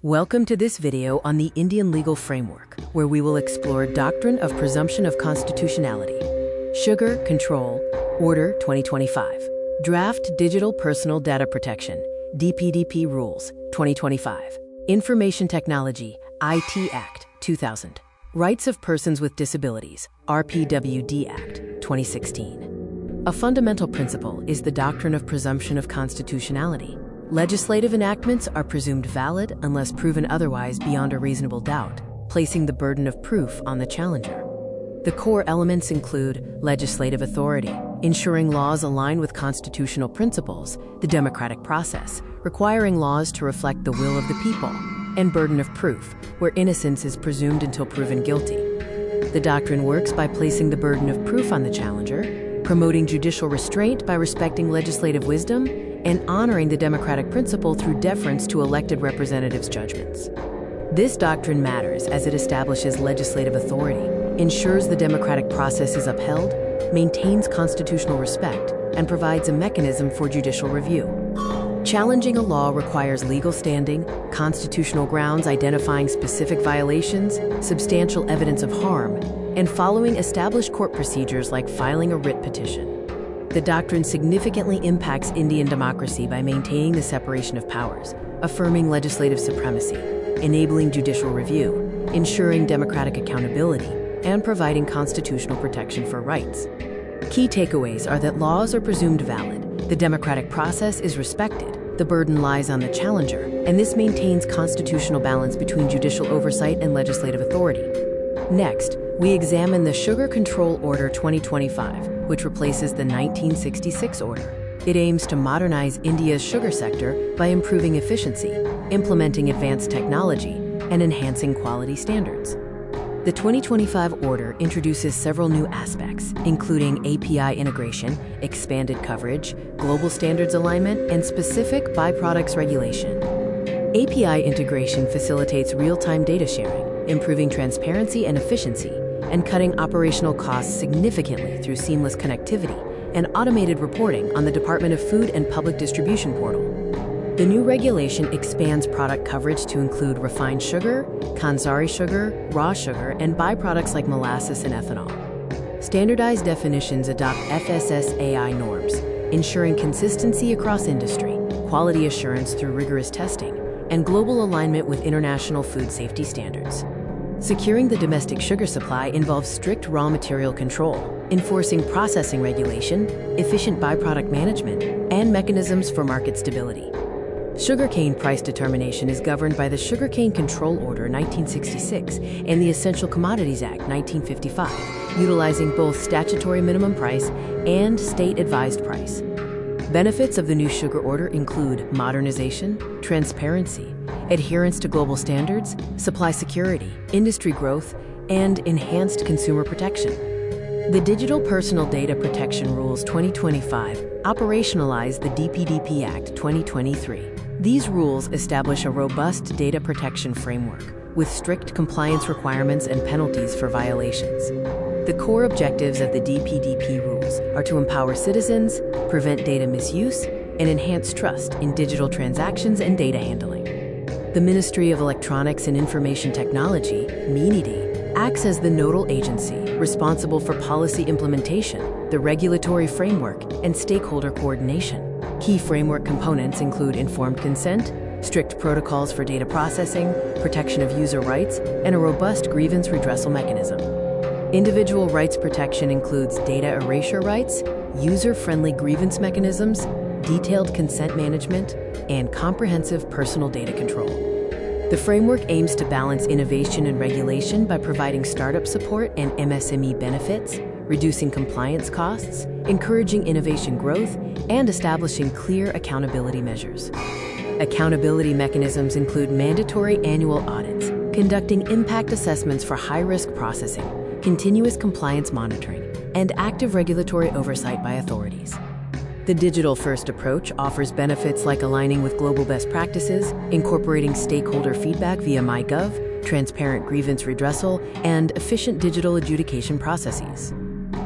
Welcome to this video on the Indian legal framework, where we will explore Doctrine of Presumption of Constitutionality, Sugar Control Order 2025, Draft Digital Personal Data Protection, DPDP Rules 2025, Information Technology, IT Act 2000, Rights of Persons with Disabilities, RPWD Act 2016. A fundamental principle is the doctrine of presumption of constitutionality. Legislative enactments are presumed valid unless proven otherwise beyond a reasonable doubt, placing the burden of proof on the challenger. The core elements include legislative authority, ensuring laws align with constitutional principles, the democratic process, requiring laws to reflect the will of the people, and burden of proof, where innocence is presumed until proven guilty. The doctrine works by placing the burden of proof on the challenger, promoting judicial restraint by respecting legislative wisdom, and honoring the democratic principle through deference to elected representatives' judgments. This doctrine matters as it establishes legislative authority, ensures the democratic process is upheld, maintains constitutional respect, and provides a mechanism for judicial review. Challenging a law requires legal standing, constitutional grounds identifying specific violations, substantial evidence of harm, and following established court procedures like filing a writ petition. The doctrine significantly impacts Indian democracy by maintaining the separation of powers, affirming legislative supremacy, enabling judicial review, ensuring democratic accountability, and providing constitutional protection for rights. Key takeaways are that laws are presumed valid, the democratic process is respected, the burden lies on the challenger, and this maintains constitutional balance between judicial oversight and legislative authority. Next, we examine the Sugar Control Order 2025, which replaces the 1966 order. It aims to modernize India's sugar sector by improving efficiency, implementing advanced technology, and enhancing quality standards. The 2025 order introduces several new aspects, including API integration, expanded coverage, global standards alignment, and specific byproducts regulation. API integration facilitates real-time data sharing, improving transparency and efficiency, and cutting operational costs significantly through seamless connectivity and automated reporting on the Department of Food and Public Distribution portal. The new regulation expands product coverage to include refined sugar, Khansari sugar, raw sugar, and byproducts like molasses and ethanol. Standardized definitions adopt FSSAI norms, ensuring consistency across industry, quality assurance through rigorous testing, and global alignment with international food safety standards. Securing the domestic sugar supply involves strict raw material control, enforcing processing regulation, efficient byproduct management, and mechanisms for market stability. Sugarcane price determination is governed by the Sugarcane Control Order 1966 and the Essential Commodities Act 1955, utilizing both statutory minimum price and state-advised price. Benefits of the new sugar order include modernization, transparency, adherence to global standards, supply security, industry growth, and enhanced consumer protection. The Digital Personal Data Protection Rules 2025 operationalize the DPDP Act 2023. These rules establish a robust data protection framework with strict compliance requirements and penalties for violations. The core objectives of the DPDP rules are to empower citizens, prevent data misuse, and enhance trust in digital transactions and data handling. The Ministry of Electronics and Information Technology, MINITI, acts as the nodal agency responsible for policy implementation, the regulatory framework, and stakeholder coordination. Key framework components include informed consent, strict protocols for data processing, protection of user rights, and a robust grievance redressal mechanism. Individual rights protection includes data erasure rights, user-friendly grievance mechanisms, detailed consent management, and comprehensive personal data control. The framework aims to balance innovation and regulation by providing startup support and MSME benefits, reducing compliance costs, encouraging innovation growth, and establishing clear accountability measures. Accountability mechanisms include mandatory annual audits, conducting impact assessments for high-risk processing, continuous compliance monitoring, and active regulatory oversight by authorities. The digital-first approach offers benefits like aligning with global best practices, incorporating stakeholder feedback via MyGov, transparent grievance redressal, and efficient digital adjudication processes.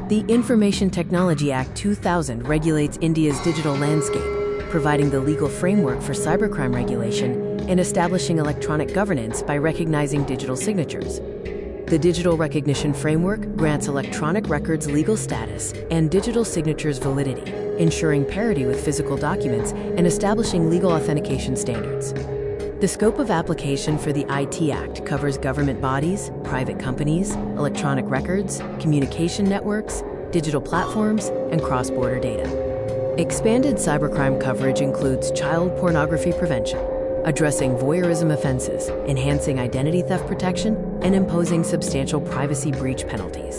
The Information Technology Act 2000 regulates India's digital landscape, providing the legal framework for cybercrime regulation and establishing electronic governance by recognizing digital signatures. The Digital Recognition Framework grants electronic records legal status and digital signatures validity, ensuring parity with physical documents and establishing legal authentication standards. The scope of application for the IT Act covers government bodies, private companies, electronic records, communication networks, digital platforms, and cross-border data. Expanded cybercrime coverage includes child pornography prevention, addressing voyeurism offenses, enhancing identity theft protection, and imposing substantial privacy breach penalties.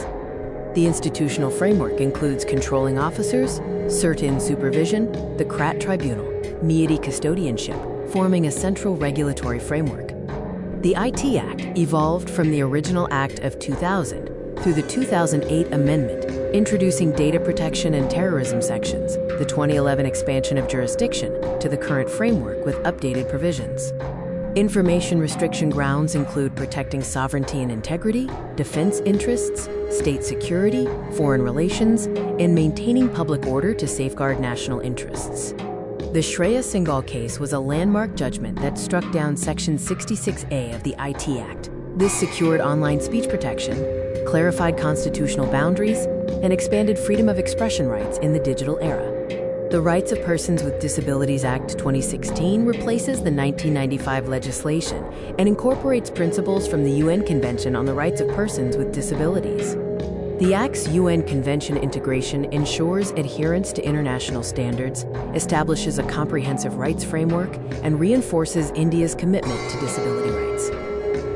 The institutional framework includes controlling officers, cert-in supervision, the CRAT tribunal, MEIT custodianship, forming a central regulatory framework. The IT Act evolved from the original Act of 2000 through the 2008 amendment, introducing data protection and terrorism sections, the 2011 expansion of jurisdiction to the current framework with updated provisions. Information restriction grounds include protecting sovereignty and integrity, defense interests, state security, foreign relations, and maintaining public order to safeguard national interests. The Shreya Singhal case was a landmark judgment that struck down Section 66A of the IT Act. This secured online speech protection, clarified constitutional boundaries, and expanded freedom of expression rights in the digital era. The Rights of Persons with Disabilities Act 2016 replaces the 1995 legislation and incorporates principles from the UN Convention on the Rights of Persons with Disabilities. The Act's UN Convention integration ensures adherence to international standards, establishes a comprehensive rights framework, and reinforces India's commitment to disability rights.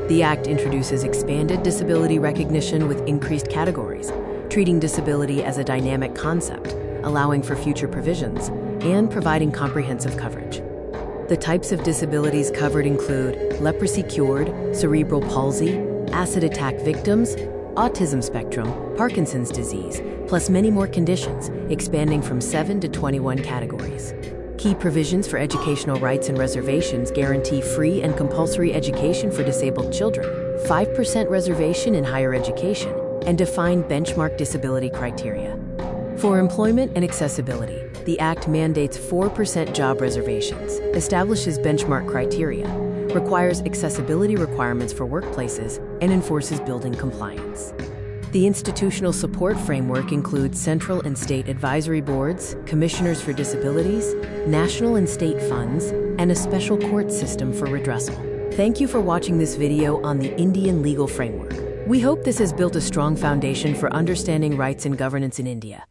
The Act introduces expanded disability recognition with increased categories, treating disability as a dynamic concept, allowing for future provisions, and providing comprehensive coverage. The types of disabilities covered include leprosy cured, cerebral palsy, acid attack victims, autism spectrum, Parkinson's disease, plus many more conditions, expanding from 7 to 21 categories. Key provisions for educational rights and reservations guarantee free and compulsory education for disabled children, 5% reservation in higher education, and define benchmark disability criteria. For employment and accessibility, the Act mandates 4% job reservations, establishes benchmark criteria, requires accessibility requirements for workplaces, and enforces building compliance. The institutional support framework includes central and state advisory boards, commissioners for disabilities, national and state funds, and a special court system for redressal. Thank you for watching this video on the Indian legal framework. We hope this has built a strong foundation for understanding rights and governance in India.